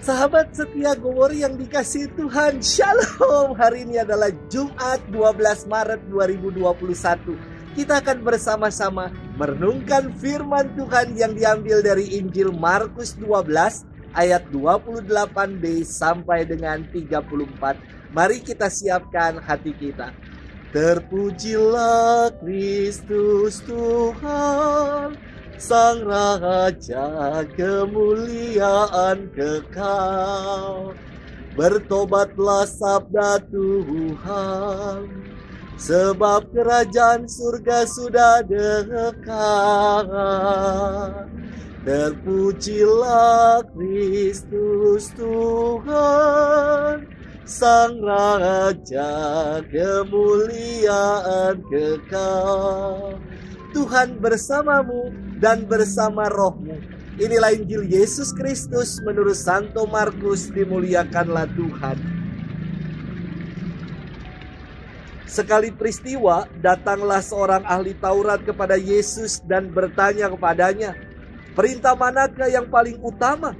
Sahabat setia Gowori yang dikasihi Tuhan, Shalom. Hari ini adalah Jumat 12 Maret 2021. Kita akan bersama-sama merenungkan firman Tuhan yang diambil dari Injil Markus 12 ayat 28b sampai dengan 34. Mari kita siapkan hati kita. Terpujilah Kristus Tuhan, Sang Raja kemuliaan kekal. Bertobatlah sabda Tuhan, sebab kerajaan surga sudah dekat. Terpujilah Kristus Tuhan, Sang Raja kemuliaan kekal. Tuhan bersamamu dan bersama rohmu. Inilah Injil Yesus Kristus menurut Santo Markus. Dimuliakanlah Tuhan. Sekali peristiwa, datanglah seorang ahli Taurat kepada Yesus dan bertanya kepadanya, "Perintah manakah yang paling utama?"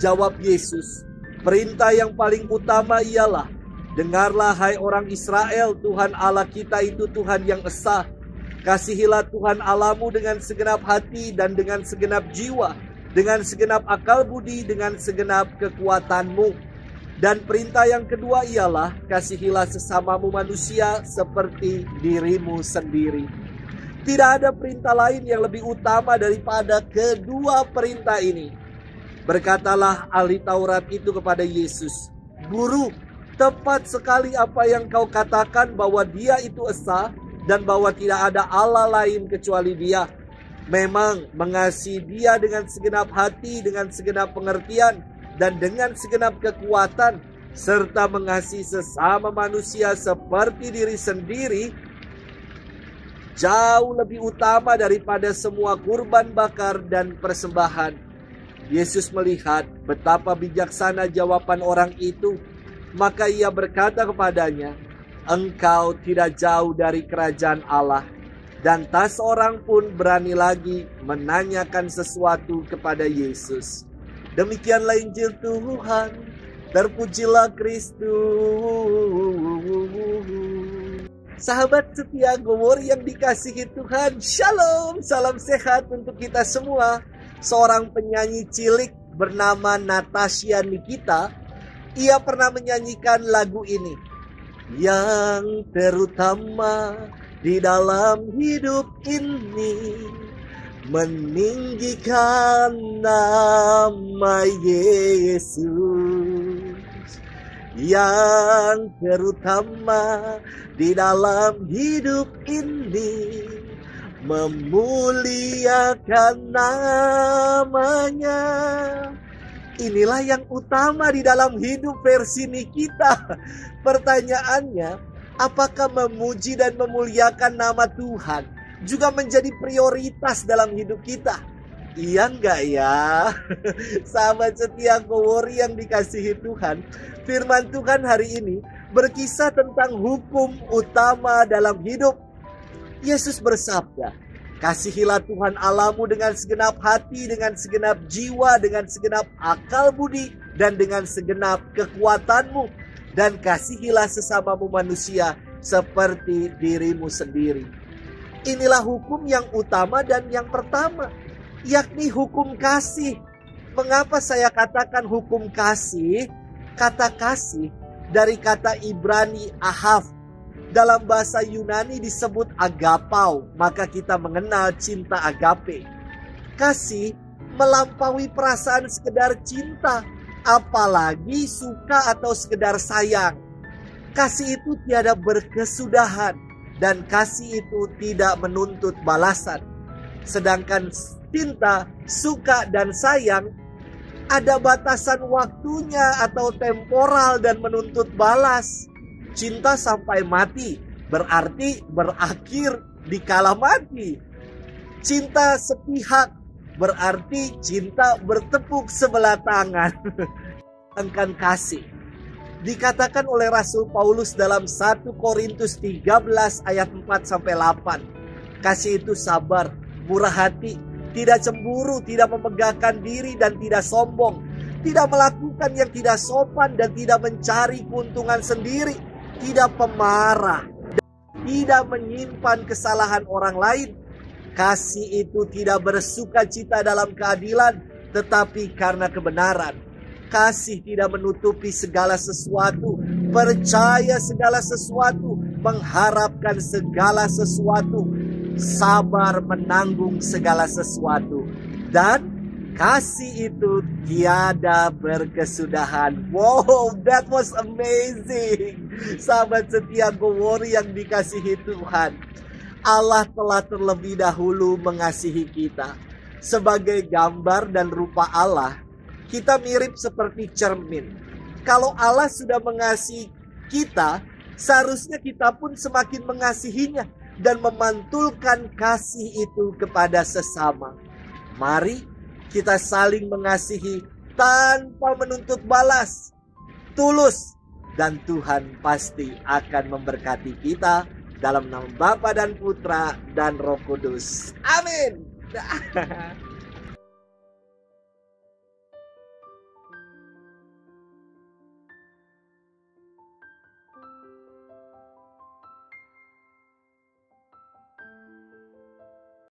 Jawab Yesus, "Perintah yang paling utama ialah, dengarlah hai orang Israel, Tuhan Allah kita itu Tuhan yang esa. Kasihilah Tuhan Allahmu dengan segenap hati dan dengan segenap jiwa, dengan segenap akal budi, dengan segenap kekuatanmu. Dan perintah yang kedua ialah, kasihilah sesamamu manusia seperti dirimu sendiri." Tidak ada perintah lain yang lebih utama daripada kedua perintah ini. Berkatalah ahli Taurat itu kepada Yesus, "Guru, tepat sekali apa yang kau katakan bahwa Dia itu esa, dan bahwa tidak ada Allah lain kecuali Dia. Memang mengasihi Dia dengan segenap hati, dengan segenap pengertian, dan dengan segenap kekuatan, serta mengasihi sesama manusia seperti diri sendiri, jauh lebih utama daripada semua kurban bakar dan persembahan." Yesus melihat betapa bijaksana jawaban orang itu, maka ia berkata kepadanya, "Engkau tidak jauh dari kerajaan Allah." Dan tak seorang pun berani lagi menanyakan sesuatu kepada Yesus. Demikianlah Injil Tuhan. Terpujilah Kristus. Sahabat setia Gowori yang dikasihi Tuhan, Shalom. Salam sehat untuk kita semua. Seorang penyanyi cilik bernama Natasha Nikita, ia pernah menyanyikan lagu ini. Yang terutama di dalam hidup ini, meninggikan nama Yesus. Yang terutama di dalam hidup ini, memuliakan namanya. Inilah yang utama di dalam hidup versi Nikita. Pertanyaannya, apakah memuji dan memuliakan nama Tuhan juga menjadi prioritas dalam hidup kita? Iya enggak ya? Sahabat setia Gowori yang dikasihi Tuhan, firman Tuhan hari ini berkisah tentang hukum utama dalam hidup. Yesus bersabda, "Kasihilah Tuhan Allahmu dengan segenap hati, dengan segenap jiwa, dengan segenap akal budi, dan dengan segenap kekuatanmu. Dan kasihilah sesamamu manusia seperti dirimu sendiri." Inilah hukum yang utama dan yang pertama, yakni hukum kasih. Mengapa saya katakan hukum kasih? Kata kasih dari kata Ibrani ahav. Dalam bahasa Yunani disebut agapau, maka kita mengenal cinta agape. Kasih melampaui perasaan sekedar cinta, apalagi suka atau sekedar sayang. Kasih itu tiada berkesudahan, dan kasih itu tidak menuntut balasan. Sedangkan cinta, suka, dan sayang ada batasan waktunya atau temporal dan menuntut balas. Cinta sampai mati berarti berakhir di kala mati. Cinta sepihak berarti cinta bertepuk sebelah tangan. Sedangkan kasih dikatakan oleh Rasul Paulus dalam 1 Korintus 13 ayat 4-8. Kasih itu sabar, murah hati, tidak cemburu, tidak memegahkan diri, dan tidak sombong. tidak melakukan yang tidak sopan dan tidak mencari keuntungan sendiri, tidak pemarah, tidak menyimpan kesalahan orang lain. Kasih itu tidak bersuka cita dalam keadilan, tetapi karena kebenaran. Kasih tidak menutupi segala sesuatu, percaya segala sesuatu, mengharapkan segala sesuatu, sabar menanggung segala sesuatu, dan kasih itu tiada berkesudahan. Wow, that was amazing. Sahabat setia Gowori yang dikasihi Tuhan, Allah telah terlebih dahulu mengasihi kita. Sebagai gambar dan rupa Allah, kita mirip seperti cermin. Kalau Allah sudah mengasihi kita, seharusnya kita pun semakin mengasihinya dan memantulkan kasih itu kepada sesama. Mari kita saling mengasihi tanpa menuntut balas, tulus, dan Tuhan pasti akan memberkati kita dalam nama Bapa dan Putra dan Roh Kudus. Amin.